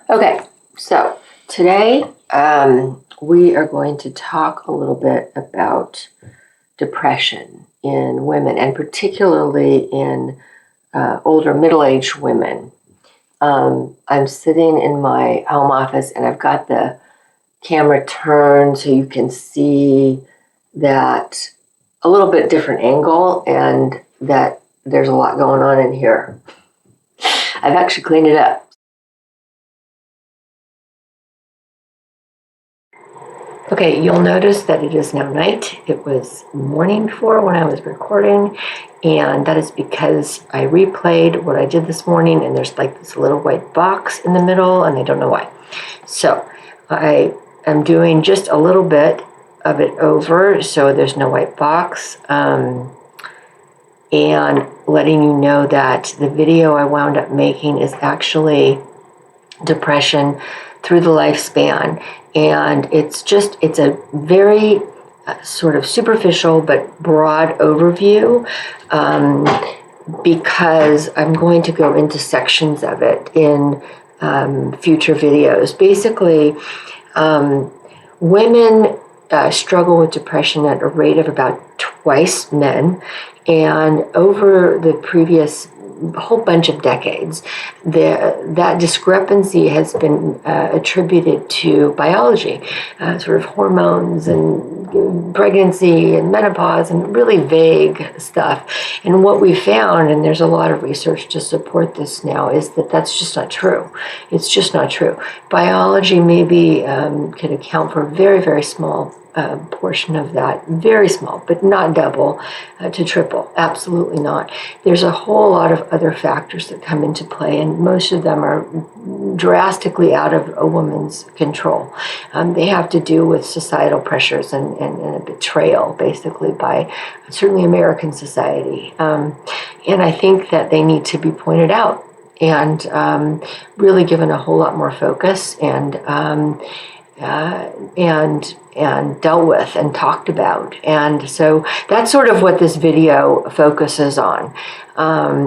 Okay, so today we are going to talk a little bit about depression in women, and particularly in older middle-aged women. I'm sitting in my home office and I've got the camera turned so you can see that a little bit different angle and that there's a lot going on in here. I've actually cleaned it up. Okay, you'll notice that it is now night. It was morning before when I was recording, and that is because I replayed what I did this morning, and there's like this little white box in the middle, and I don't know why. So I am doing just a little bit of it over, so there's no white box, and letting you know that the video I wound up making is actually depression through the lifespan. And it's a very sort of superficial but broad overview because I'm going to go into sections of it in future videos. Basically, women struggle with depression at a rate of about twice men. And over the previous whole bunch of decades, that discrepancy has been attributed to biology, sort of hormones and pregnancy and menopause and really vague stuff. And what we found, and there's a lot of research to support this now, is that that's just not true. It's just not true. Biology maybe can account for a very, very small portion of that, very small, but not double to triple, absolutely not. There's a whole lot of other factors that come into play, and most of them are drastically out of a woman's control. They have to do with societal pressures and a betrayal, basically, by certainly American society. And I think that they need to be pointed out and really given a whole lot more focus and dealt with and talked about. And so that's sort of what this video focuses on,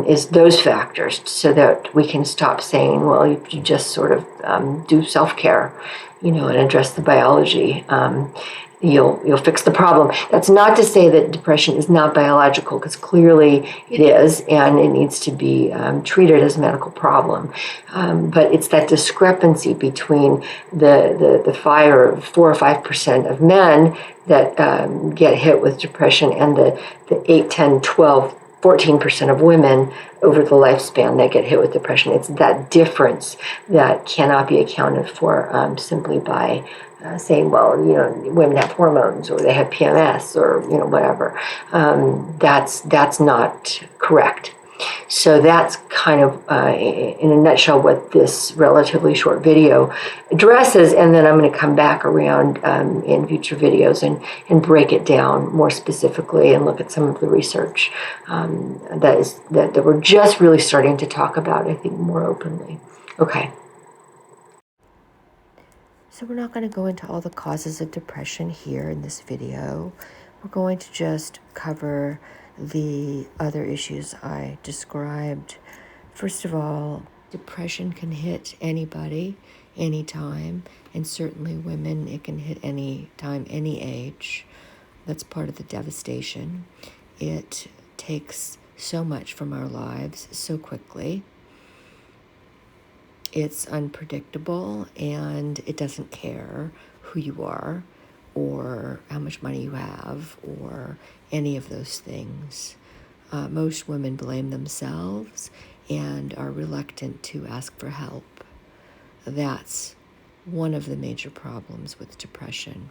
is those factors, so that we can stop saying, well, you just sort of do self-care, and address the biology. You'll fix the problem. That's not to say that depression is not biological, because clearly it is, and it needs to be treated as a medical problem. But it's that discrepancy between the 4 or 5% of men that get hit with depression and the 8, 10, 12, 14% of women over the lifespan that get hit with depression. It's that difference that cannot be accounted for simply by saying, well, women have hormones or they have PMS or whatever. That's not correct. So that's kind of, in a nutshell, what this relatively short video addresses. And then I'm going to come back around in future videos and break it down more specifically and look at some of the research that we're just really starting to talk about, I think, more openly. Okay. So we're not going to go into all the causes of depression here in this video. We're going to just cover the other issues I described. First of all, depression can hit anybody, anytime, and certainly women, it can hit any time, any age. That's part of the devastation. It takes so much from our lives so quickly. It's unpredictable, and it doesn't care who you are or how much money you have or any of those things. Most women blame themselves and are reluctant to ask for help. That's one of the major problems with depression.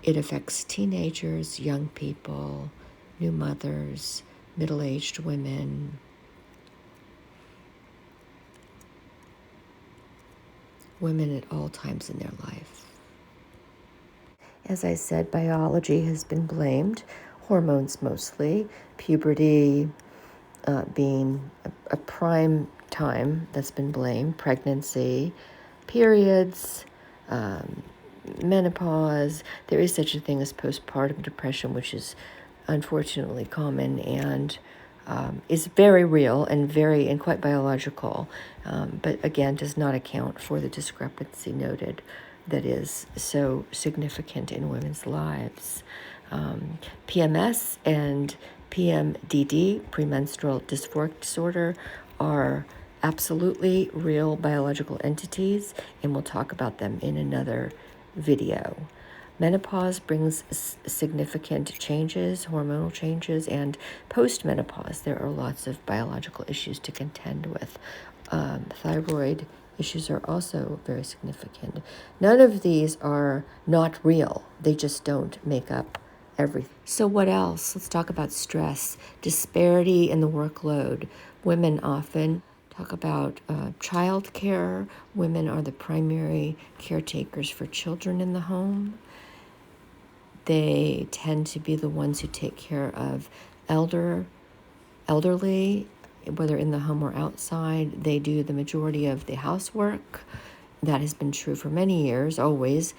It affects teenagers, young people, new mothers, middle-aged women, women at all times in their life. As I said, biology has been blamed, hormones mostly, puberty being a prime time that's been blamed, pregnancy, periods, menopause. There is such a thing as postpartum depression, which is unfortunately common, and is very real and quite biological, but again does not account for the discrepancy noted that is so significant in women's lives. PMS and PMDD, premenstrual dysphoric disorder, are absolutely real biological entities, and we'll talk about them in another video. Menopause brings significant changes, hormonal changes, and post-menopause, there are lots of biological issues to contend with. Thyroid issues are also very significant. None of these are not real. They just don't make up everything. So what else? Let's talk about stress, disparity in the workload. Women often talk about child care. Women are the primary caretakers for children in the home. They tend to be the ones who take care of elderly, whether in the home or outside. They do the majority of the housework. That has been true for many years, always.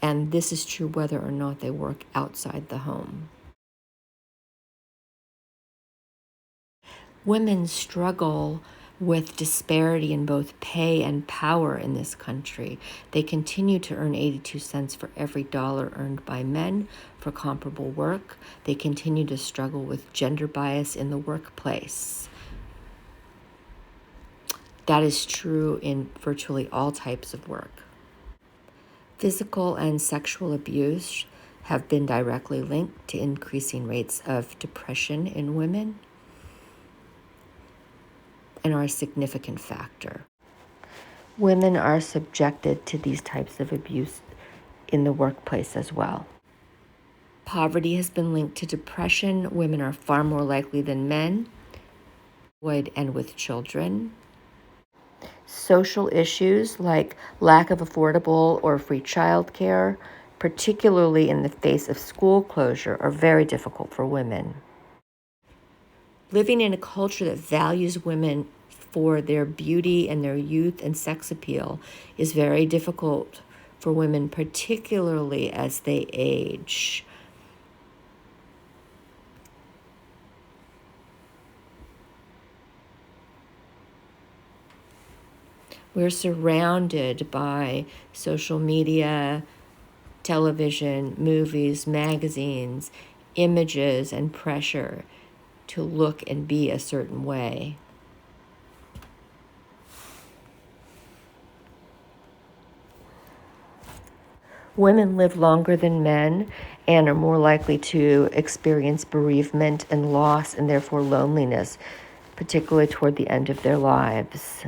And this is true whether or not they work outside the home. Women struggle with disparity in both pay and power in this country. They continue to earn 82 cents for every dollar earned by men for comparable work. They continue to struggle with gender bias in the workplace. That is true in virtually all types of work. Physical and sexual abuse have been directly linked to increasing rates of depression in women and are a significant factor. Women are subjected to these types of abuse in the workplace as well. Poverty has been linked to depression. Women are far more likely than men, and with children. Social issues like lack of affordable or free childcare, particularly in the face of school closure, are very difficult for women. Living in a culture that values women for their beauty and their youth and sex appeal is very difficult for women, particularly as they age. We're surrounded by social media, television, movies, magazines, images, and pressure to look and be a certain way. Women live longer than men and are more likely to experience bereavement and loss and therefore loneliness, particularly toward the end of their lives.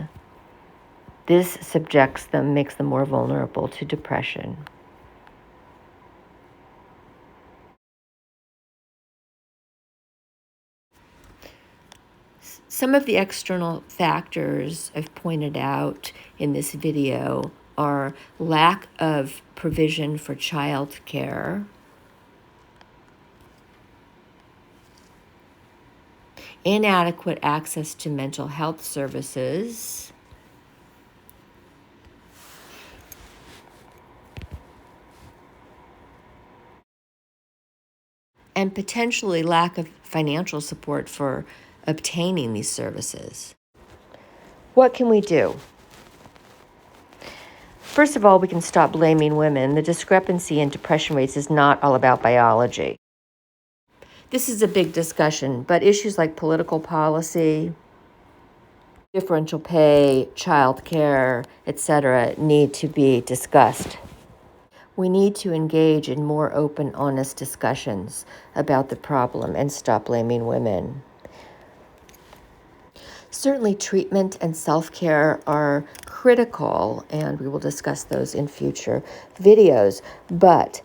This subjects them, makes them more vulnerable to depression. Some of the external factors I've pointed out in this video are lack of provision for child care, inadequate access to mental health services, and potentially lack of financial support for obtaining these services. What can we do? First of all, we can stop blaming women. The discrepancy in depression rates is not all about biology. This is a big discussion, but issues like political policy, differential pay, child care, etc., need to be discussed. We need to engage in more open, honest discussions about the problem and stop blaming women. Certainly, treatment and self-care are critical, and we will discuss those in future videos, but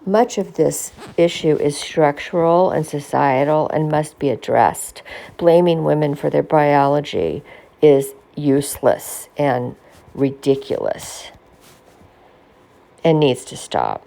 much of this issue is structural and societal and must be addressed. Blaming women for their biology is useless and ridiculous and needs to stop.